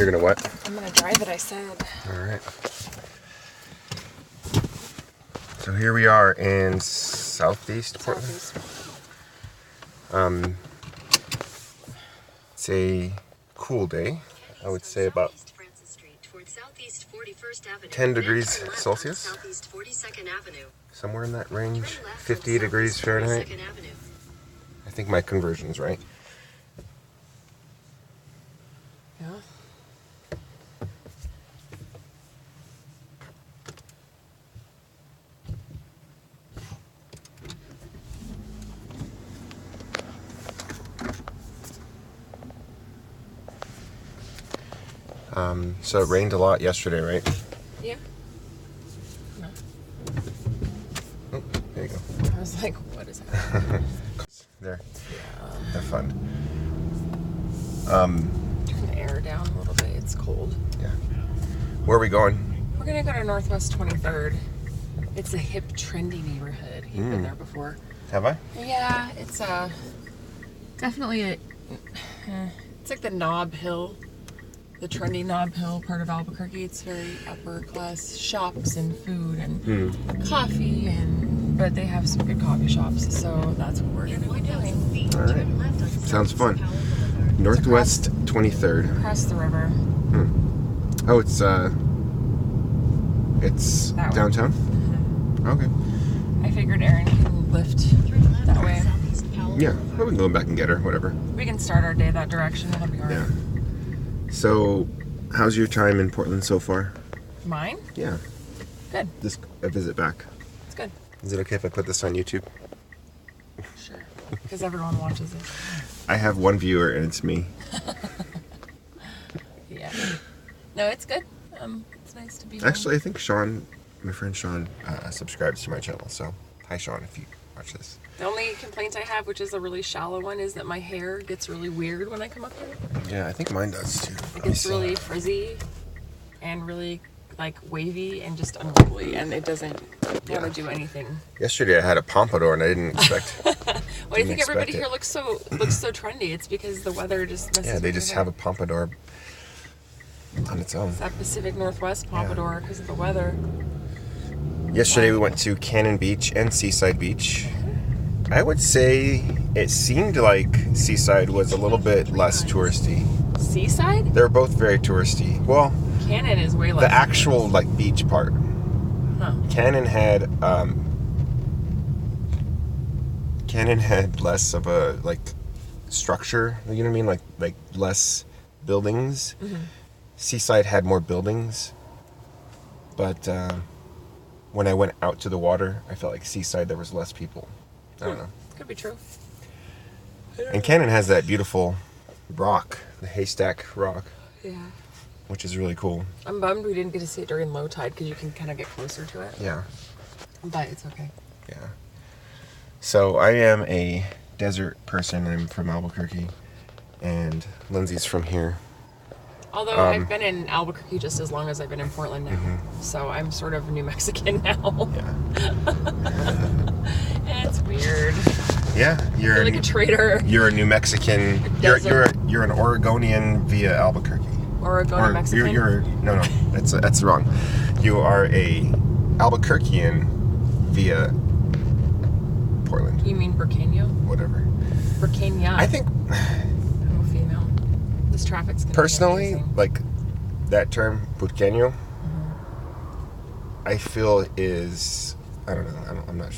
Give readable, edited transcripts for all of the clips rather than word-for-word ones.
You're gonna what? I'm gonna drive it, I said. Alright. So here we are in Southeast Portland. It's a cool day. I would say about 10 degrees Celsius. Somewhere in that range. 50 degrees Fahrenheit. I think my conversion's right. Yeah. So it rained a lot yesterday, right? Yeah. No. Oh, there you go. I was like, what is happening? There. Yeah. They're fun. Turn the air down a little bit. It's cold. Yeah. Where are we going? We're gonna go to Northwest 23rd. It's a hip, trendy neighborhood. You've been there before. Have I? Yeah, it's definitely it's like the Knob Hill, the trendy Knob Hill part of Albuquerque. It's very upper class shops and food and coffee, but they have some good coffee shops, so that's what we're gonna be doing. All right. Sounds fun. Northwest 23rd. Across the river. Oh, it's That way. downtown? Okay. I figured Erin can lift that way. Yeah, we can go back and get her, whatever. We can start our day that direction. It'll be alright. Yeah. So, how's your time in Portland so far? Mine? Yeah. Good. Just a visit back. It's good. Is it okay if I put this on YouTube? Sure. Because everyone watches it. I have one viewer and it's me. Yeah. No, it's good. It's nice to be home. Actually, I think Sean, my friend Sean, subscribes to my channel. So, hi Sean, if you watch this. The only complaint I have, which is a really shallow one, is that my hair gets really weird when I come up here. Yeah, I think mine does too. It gets really frizzy and really like wavy and just unruly, and it doesn't want to do anything. Yesterday I had a pompadour and I didn't expect. Why do you think everybody here looks so trendy? It's because the weather just messes Yeah, they with just your have hair. a pompadour on its own. It's that Pacific Northwest pompadour because of the weather. Yesterday we went to Cannon Beach and Seaside Beach. I would say it seemed like Seaside was a little bit less touristy. Seaside? They're both very touristy. Well, Cannon is way less. the actual like beach part. Huh. Cannon had less of a like structure. You know what I mean? Like less buildings. Mm-hmm. Seaside had more buildings, but when I went out to the water, I felt like Seaside there was less people. I don't know. Could be true. And Cannon has that beautiful rock, the haystack rock, Yeah. which is really cool. I'm bummed we didn't get to see it during low tide because you can kind of get closer to it. Yeah, But it's okay. yeah. So I am a desert person. I'm from Albuquerque, and Lindsay's from here. Although I've been in Albuquerque just as long as I've been in Portland now. So I'm sort of New Mexican now. Yeah. It's weird. Yeah, I feel like a traitor. You're a New Mexican. You're an Oregonian via Albuquerque. Oregonian Mexican. No, that's wrong. You are a Albuquerquean via Portland. You mean Burqueño? Whatever. Burqueña. I think I'm a female. This traffic's gonna personally, be amazing. like that term "burqueño," I feel is I don't know. I'm not.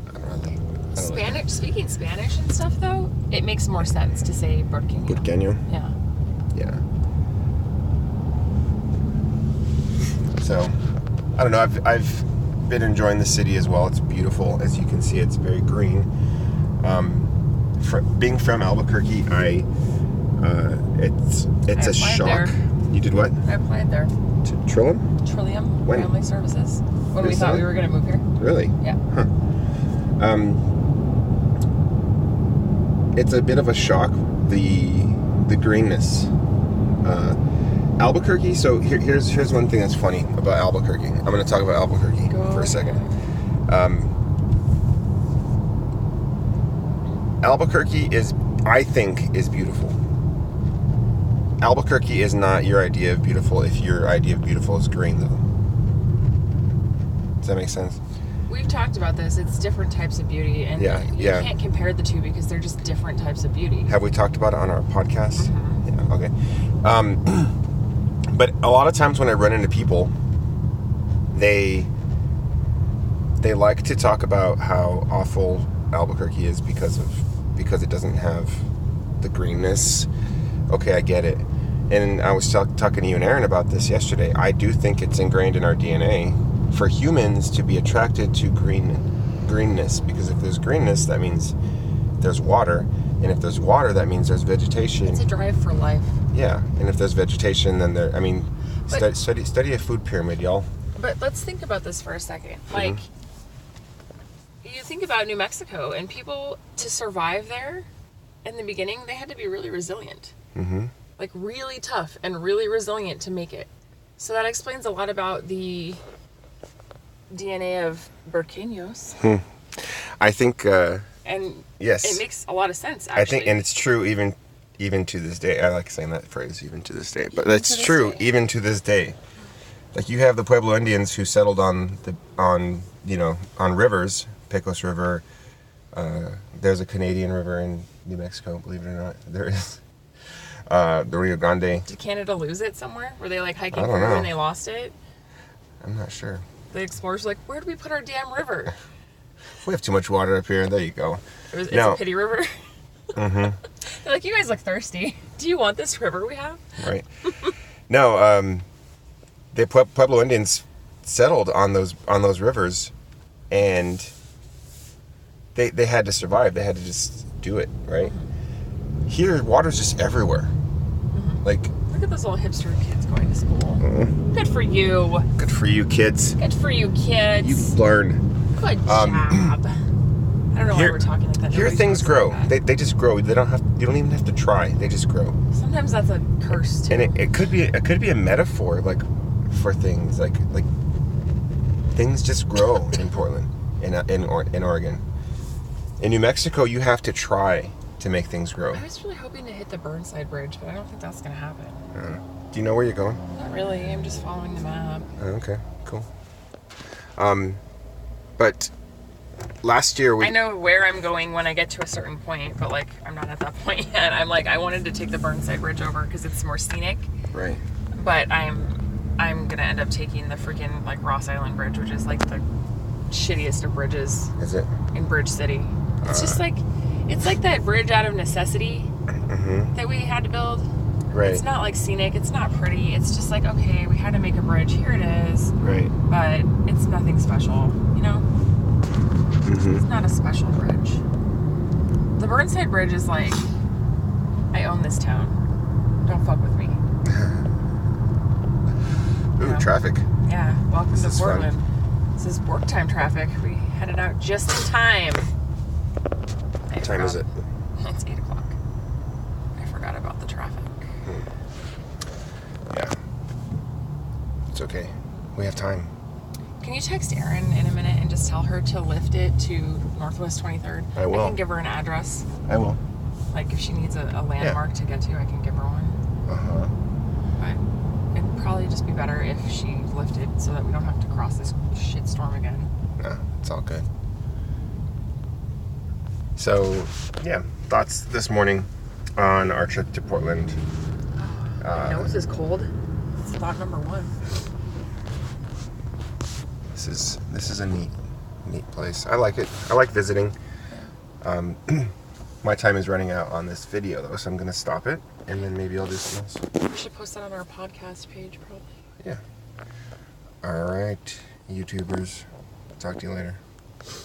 I don't really. Spanish. Speaking Spanish and stuff, though, it makes more sense to say Burqueño. Burqueño. Yeah. Yeah. So, I don't know. I've been enjoying the city as well. It's beautiful, as you can see. It's very green. Being from Albuquerque, it's a shock. There. You did what? I applied there. To Trillium? Trillium When? Family Services. When we This thought summer? we were going to move here. Really? Yeah. Huh. It's a bit of a shock, the greenness. Albuquerque, so here's one thing that's funny about Albuquerque. I'm going to talk about Albuquerque for a second. Albuquerque I think is beautiful. Albuquerque is not your idea of beautiful if your idea of beautiful is green, though. Does that make sense? We've talked about this. It's different types of beauty, and you can't compare the two because they're just different types of beauty. Have we talked about it on our podcast? Mm-hmm. Yeah, okay. But a lot of times when I run into people, they like to talk about how awful Albuquerque is because it doesn't have the greenness. Okay, I get it. And I was talking to you and Aaron about this yesterday. I do think it's ingrained in our DNA for humans to be attracted to greenness, because if there's greenness, that means there's water, and if there's water, that means there's vegetation. It's a drive for life. Yeah, and if there's vegetation, then study a food pyramid, y'all. But let's think about this for a second. Like, you think about New Mexico, and people, to survive there, in the beginning, they had to be really resilient. Mm-hmm. Like, really tough and really resilient to make it. So that explains a lot about the DNA of Burqueños. I think, and yes, it makes a lot of sense, actually. I think, and it's true even to this day. I like saying that phrase, even to this day. But that's true, even to this day. Like, you have the Pueblo Indians who settled on rivers, Pecos River. There's a Canadian river in New Mexico, believe it or not. There is. The Rio Grande. Did Canada lose it somewhere? Were they like hiking through and they lost it? I'm not sure. The explorers were like, where do we put our damn river? We have too much water up here. There you go. It's a pity river. Mm-hmm. They're like, you guys look thirsty. Do you want this river we have? Right. No, the Pueblo Indians settled on those rivers, and they had to survive. They had to just do it, right? Mm-hmm. Here, water's just everywhere. Mm-hmm. Like, look at those little hipster kids going to school. Mm-hmm. Good for you. Good for you, kids. Good for you, kids. You learn. Good job. I don't know why we're talking like that. Here things grow. They just grow. You don't even have to try. They just grow. Sometimes that's a curse too. And it could be a metaphor, like, for things like things just grow in Portland, in Oregon. In New Mexico, you have to try to make things grow. I was really hoping to hit the Burnside Bridge, but I don't think that's going to happen. Do you know where you're going? Not really. I'm just following the map. Okay, cool. But last year I know where I'm going when I get to a certain point, but like I'm not at that point yet. I'm like, I wanted to take the Burnside Bridge over because it's more scenic. Right. But I'm gonna end up taking the freaking like Ross Island Bridge, which is like the shittiest of bridges. Is it? In Bridge City. It's just like, it's like that bridge out of necessity that we had to build. Right. It's not like scenic. It's not pretty. It's just like, okay, we had to make a bridge. Here it is. Right. But it's nothing special, you know? Mm-hmm. It's not a special bridge. The Burnside Bridge is like, I own this town. Don't fuck with me. Ooh, traffic. Yeah, welcome to Portland. This is work time traffic. We headed out just in time. What time is it? It's 8 o'clock. I forgot about the traffic. Yeah. It's okay. We have time. Can you text Erin in a minute and just tell her to lift it to Northwest 23rd? I will. I can give her an address. I will. Like, if she needs a landmark to get to, I can give her one. Uh-huh. But it'd probably just be better if she lifted so that we don't have to cross this shitstorm again. No, it's all good. So, yeah, thoughts this morning on our trip to Portland. My nose is cold. It's thought number one. This is a neat place. I like it. I like visiting. My time is running out on this video though, so I'm gonna stop it, and then maybe I'll do something else. We should post that on our podcast page, probably. Yeah. All right, YouTubers. Talk to you later.